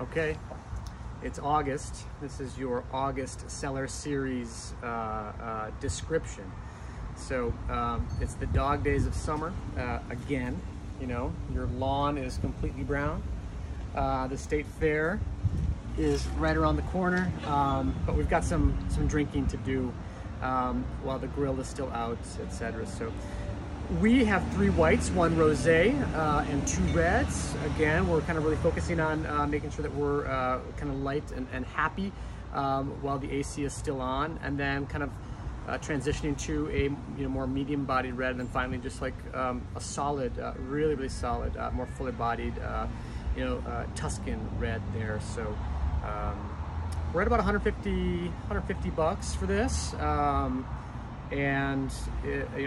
Okay, it's August. This is your August Cellar series description. So it's the dog days of summer again. You know, your lawn is completely brown. The state fair is right around the corner, but we've got some drinking to do while the grill is still out, etc. So we have 3 whites, 1 rosé, and 2 reds. Again, we're kind of really focusing on making sure that we're kind of light and happy while the AC is still on, and then kind of transitioning to a more medium-bodied red, and then finally just like a solid, really solid, more fuller-bodied, Tuscan red there. So we're at about 150 bucks for this. And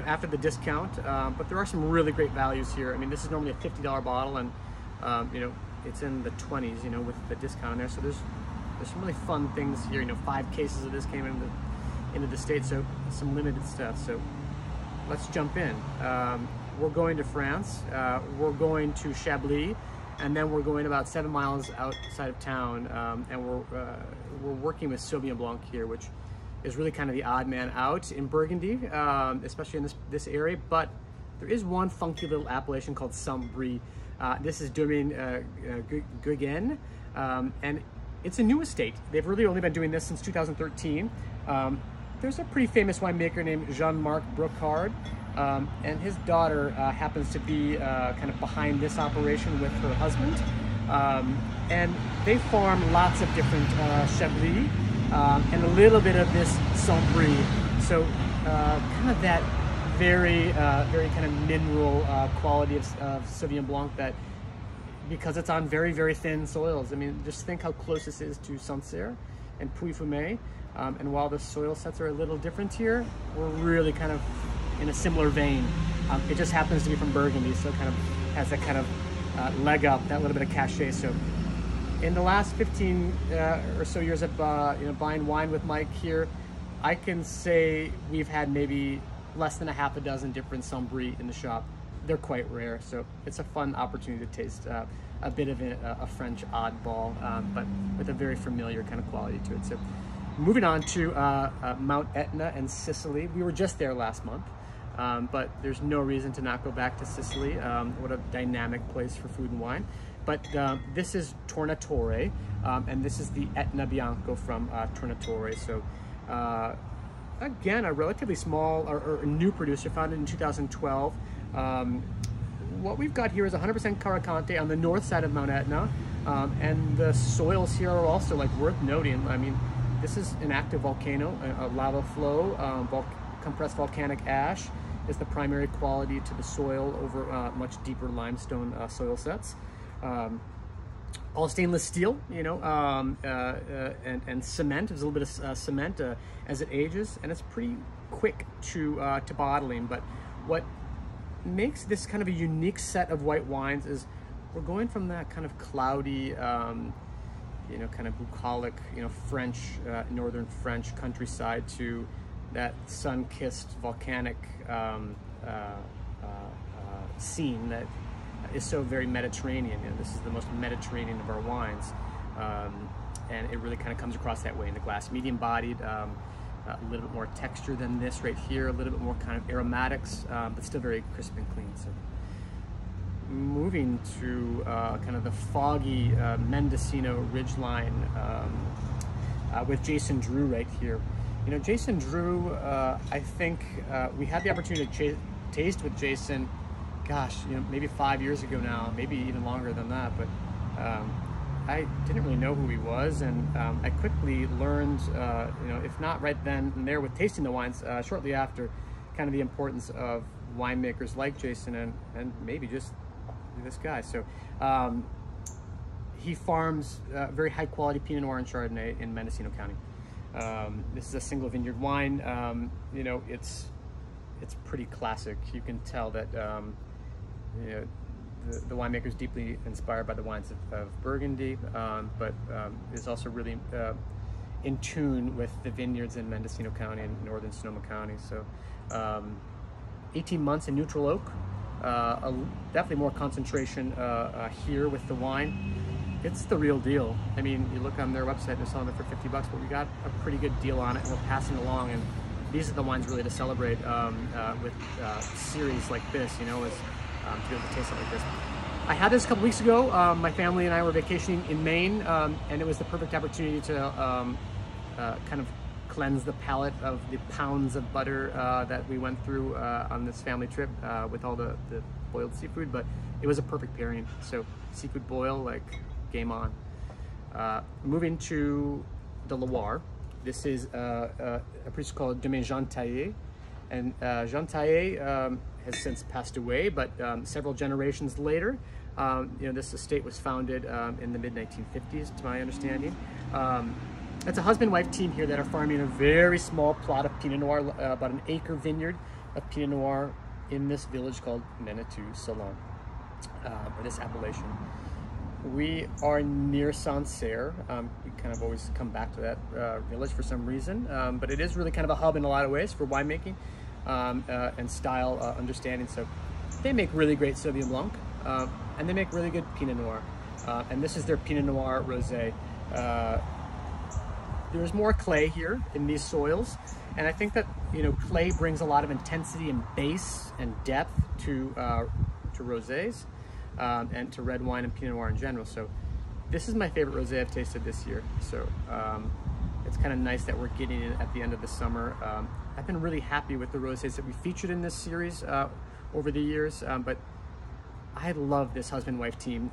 after the discount, but there are some really great values here. I mean, this is normally a $50 bottle, and it's in the 20s, with the discount in there. So there's some really fun things here. 5 cases of this came into the States, so some limited stuff. So let's jump in. We're going to France. We're going to Chablis, and then we're going about 7 miles outside of town, and we're working with Sauvignon Blanc here, which is really kind of the odd man out in Burgundy, especially in this area. But there is one funky little appellation called Saint-Brie. This is Domaine Guygen, and it's a new estate. They've really only been doing this since 2013. There's a pretty famous winemaker named Jean-Marc Brocard, and his daughter happens to be kind of behind this operation with her husband. And they farm lots of different Chablis, and a little bit of this Saint-Brie. So kind of that very kind of mineral quality of Sauvignon Blanc, that because it's on very thin soils. I mean, just think how close this is to Sancerre and Puy-Fumé. And while the soil sets are a little different here, we're really kind of in a similar vein. It just happens to be from Burgundy, so it kind of has that kind of leg up, that little bit of cachet. So in the last 15 or so years of buying wine with Mike here, I can say we've had maybe less than a half a dozen different Saint-Brie in the shop. They're quite rare, so it's a fun opportunity to taste a bit of a French oddball, but with a very familiar kind of quality to it. So moving on to Mount Etna and Sicily. We were just there last month, but there's no reason to not go back to Sicily. What a dynamic place for food and wine. But this is Tornatore, and this is the Etna Bianco from Tornatore. So again, a relatively small or new producer, founded in 2012. What we've got here is 100% Carricante on the north side of Mount Etna, and the soils here are also worth noting. I mean, this is an active volcano, a lava flow. Compressed volcanic ash is the primary quality to the soil over much deeper limestone soil sets. All stainless steel, and cement. There's a little bit of cement as it ages, and it's pretty quick to bottling. But what makes this kind of a unique set of white wines is we're going from that kind of cloudy, kind of bucolic, French, northern French countryside to that sun-kissed volcanic scene that is so very Mediterranean. This is the most Mediterranean of our wines, and it really kind of comes across that way in the glass. Medium-bodied, a little bit more texture than this right here, a little bit more kind of aromatics, but still very crisp and clean. So moving to kind of the foggy Mendocino ridgeline with Jason Drew right here. Jason Drew, I think we had the opportunity to taste with Jason, gosh, maybe 5 years ago now, maybe even longer than that, but I didn't really know who he was, and I quickly learned, if not right then and there with tasting the wines, shortly after, kind of the importance of winemakers like Jason and maybe just this guy. So he farms very high quality Pinot Noir and Chardonnay in Mendocino County. This is a single vineyard wine. It's pretty classic. You can tell that the winemaker is deeply inspired by the wines of Burgundy, but is also really in tune with the vineyards in Mendocino County and northern Sonoma County. So 18 months in neutral oak, definitely more concentration here with the wine. it's the real deal. I mean, you look on their website, they're selling it for 50 bucks, but we got a pretty good deal on it, and we're passing along. And these are the wines really to celebrate with series like this, you know, is to be able to taste something like this. I had this a couple weeks ago. My family and I were vacationing in Maine, and it was the perfect opportunity to kind of cleanse the palate of the pounds of butter that we went through on this family trip with all the boiled seafood, but it was a perfect pairing. So seafood boil, like, game on. Moving to the Loire. This is a producer called Domaine Jean Taillé, and Jean Taillé has since passed away, but several generations later, you know, this estate was founded in the mid-1950s, to my understanding. It's a husband-wife team here that are farming a very small plot of Pinot Noir, about an acre vineyard of Pinot Noir in this village called Cellar, or this appellation. We are near Sancerre. We kind of always come back to that village for some reason, but it is really kind of a hub in a lot of ways for winemaking and style understanding. So they make really great Sauvignon Blanc, and they make really good Pinot Noir. And this is their Pinot Noir Rosé. There's more clay here in these soils, and I think that, you know, clay brings a lot of intensity and base and depth to rosés and to red wine and Pinot Noir in general. So this is my favorite rosé I've tasted this year. So it's kind of nice that we're getting it at the end of the summer. I've been really happy with the rosés that we featured in this series over the years, but I love this husband-wife team.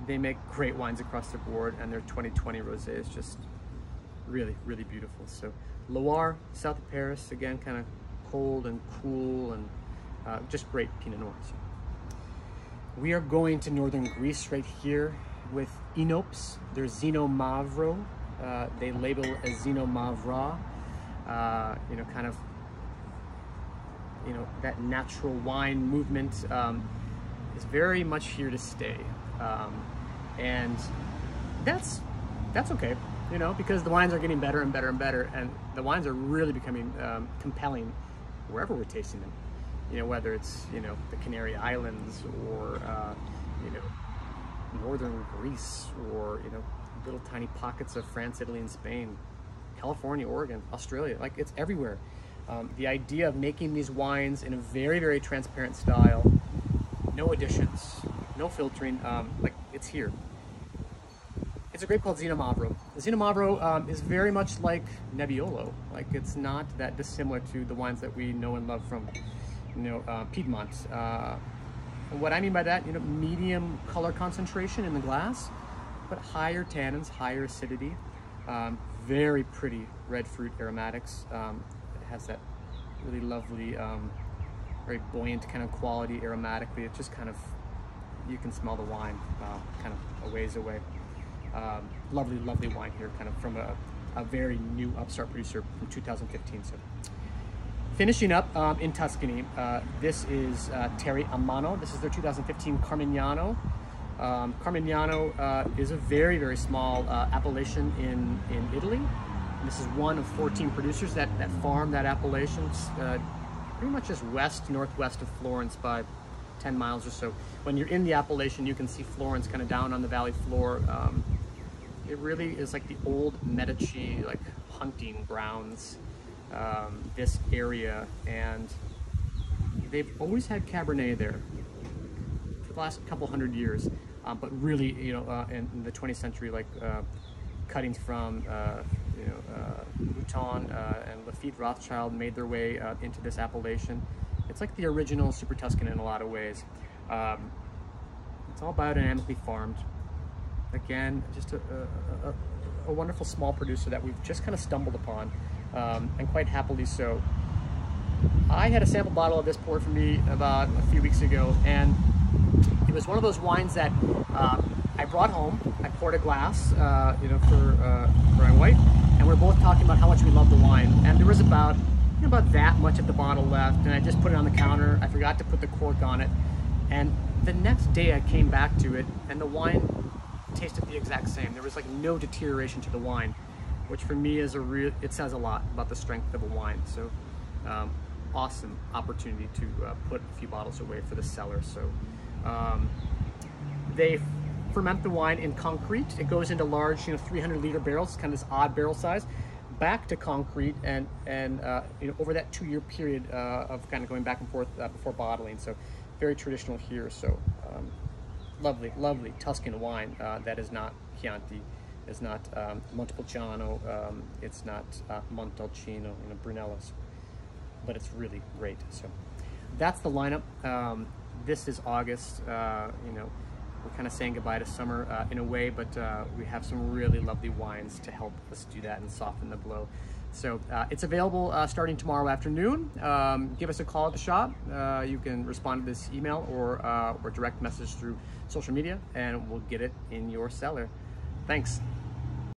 They make great wines across the board, and their 2020 rosé is just really, really beautiful. So Loire, south of Paris, again, kind of cold and cool, and just great Pinot Noirs. We are going to northern Greece right here with Inops. They're Zino Mavro. They label as Zino Mavra. You know, kind of, you know, that natural wine movement is very much here to stay, and that's okay, you know, because the wines are getting better and better and better, and the wines are really becoming compelling wherever we're tasting them. You know, whether it's, you know, the Canary Islands or you know, northern Greece, or, you know, little tiny pockets of France, Italy, and Spain, California, Oregon, Australia, like, it's everywhere. The idea of making these wines in a very, very transparent style, no additions, no filtering, like, it's here. It's a grape called Zino Mavro. Zino Mavro is very much like Nebbiolo. Like, it's not that dissimilar to the wines that we know and love from, you know, Piedmont. And what I mean by that, you know, medium color concentration in the glass, but higher tannins, higher acidity, very pretty red fruit aromatics. It has that really lovely, very buoyant kind of quality aromatically. It just kind of, you can smell the wine kind of a ways away. Lovely, lovely wine here, kind of from a very new upstart producer from 2015. So finishing up in Tuscany, this is Terry Amano. This is their 2015 Carmignano. Carmignano is a very, very small appellation in Italy. And this is one of 14 producers that farm that appellation, pretty much just northwest of Florence by 10 miles or so. When you're in the appellation, you can see Florence kind of down on the valley floor. It really is like the old Medici, like, hunting grounds, this area, and they've always had Cabernet there for the last couple hundred years, but really, you know, in the 20th century, like, cuttings from you know, Mouton and Lafite Rothschild made their way into this appellation. It's like the original Super Tuscan in a lot of ways. It's all biodynamically farmed. Again, just a wonderful small producer that we've just kind of stumbled upon, and quite happily so. I had a sample bottle of this poured for me about a few weeks ago, and it was one of those wines that I brought home. I poured a glass, you know, for my wife, and we're both talking about how much we love the wine. And there was about, you know, about that much of the bottle left, and I just put it on the counter. I forgot to put the cork on it, and the next day I came back to it, and the wine tasted the exact same. There was like no deterioration to the wine, which for me is it says a lot about the strength of a wine. So awesome opportunity to put a few bottles away for the cellar. So they ferment the wine in concrete. It goes into large, 300-liter barrels, kind of this odd barrel size, back to concrete, and over that 2-year period of kind of going back and forth before bottling. So very traditional here. So lovely Tuscan wine that is not Chianti, is not Montepulciano, it's not Montalcino, Brunello, but it's really great. So that's the lineup. This is August. We're kind of saying goodbye to summer in a way, but we have some really lovely wines to help us do that and soften the blow. So it's available starting tomorrow afternoon. Give us a call at the shop. You can respond to this email or direct message through social media, and we'll get it in your cellar. Thanks.